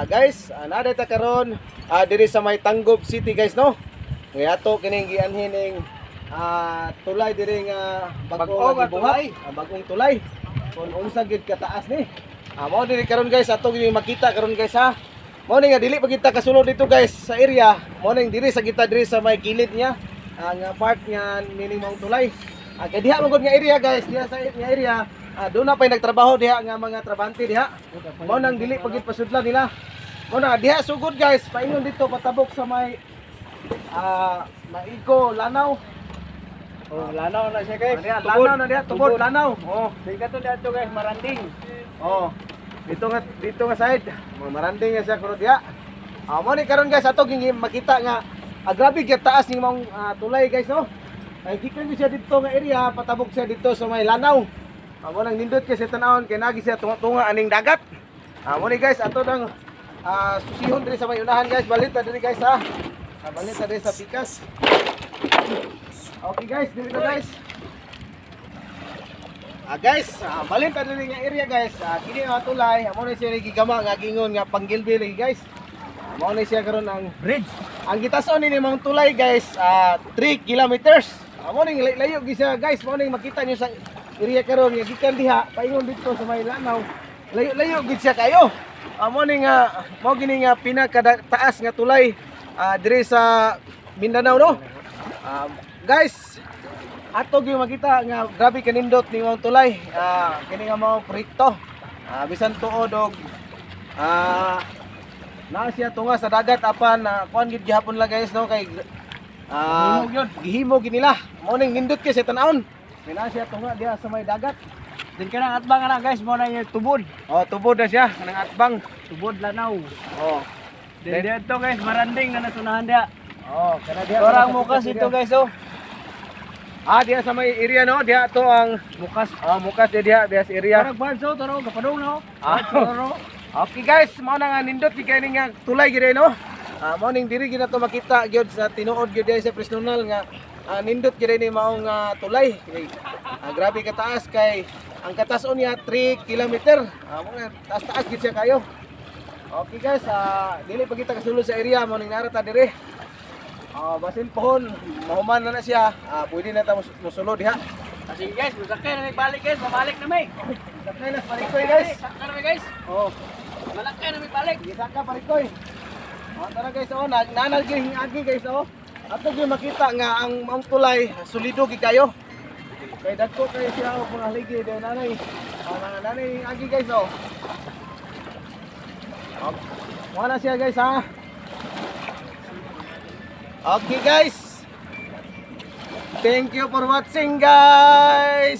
guys, nada ta karon diri sa may Tanggob City guys no. Nga ato kining gianhining tulay diri nga bag-o nga gibuhat, bag-ong tulay. Kun unsa gid kataas ni. Mao diri karon guys ato gyud makita karon guys ha. Mao ni nga dili pa kita kasulod dito guys sa area. Mao ning diri sa kita diri sa may kilid niya nga part nga nining mong tulay. Kay diha man gud nga area guys, diha sa nga area. Doon na pa'y nagtrabaho diha nga mga trabante diha. Mao nang dili pagit pasudlan nila. Mao na diha sugod guys, paingon dito patabok sa may Maigo Lanaw. Oh, lanaw na siya guys. Lanaw na diha, tubod Lanaw. Oh, Sige to dito guys, maranding. oh. Dito nga side. Maranding nga siya kuno diha. Mao ni karon guys ato ging makita nga grabe gyud taas ning mong tulay guys no. Ay gikan siya dito nga area, patabok siya dito sa may Lanaw. Amo nang nindot kay sa tanawon kay nagi siya tunga-tunga aning dagat. Amo ni guys ato nang susihon diri sa may unahan guys, balit ta diri guys ha. Balit ta diri sa pikas. Okay guys, diri na guys. Guys, balit ta diri nga area guys. Kini nga tulay, amo ni siya gigama nga gingon nga panggilbi lagi guys. Amo ni siya karon ang bridge. Ang gitason ni mga tulay guys, 3 kilometers. Amo ning layo gi siya guys, mao ning makita niyo sa area karon nga gikan diha paingon dito sa may Lanaw. Layo gid siya kayo. Amo ni nga mao gini nga pinakataas nga tulay diri sa Mindanao no. Guys, ato gyud makita nga grabe kanindot ni mong tulay. Kini nga mao proyekto. Bisan tuod og na siya tunga sa dagat apan kuan gid gihapon la guys no kay gihimo gid nila. Mao ning nindot kay sa tan-aon. Kaya siya tunga diha sa may dagat. Din ka nang atbang na guys, mo na yung tubod. Oh, tubod na siya nang atbang. Tubod Lanaw. Oh. Din dito guys, maranding na natunahan dia. Oh, kana diha. Orang mukas ito guys oh. Diha sa may area no, diha to ang Mukas. mukas diha sa area. Parang banso taro kapadong no. Taro. Okay guys, mao na nga nindot kay kani nga tulay gid no. Mao ning diri gid nato makita gyud sa tinuod gyud sa personal nga nindot gid ni maong tulay. Grabe ka taas kay ang katason niya 3 kilometer. Mo nga taas gid siya kayo. Okay guys, dili pa kita kasulod sa area mo ning narata dire. Basin pohon, mahuman na siya. Pwede na ta mosulod diha. Sige guys, sakay na may balik guys, mabalik na may. Sakay na parikoy guys. Sakay na may guys. Oh, Malakay na may balik. gisaka parikoy. Tara guys, nanal gyud agi guys oh. Ato gyud makita nga ang tulay solido gid kayo. Kay dagko kay siya og mga ligi day nanay. Mga nanay agi guys oh. Wala siya guys ha. Okay guys. Thank you for watching guys.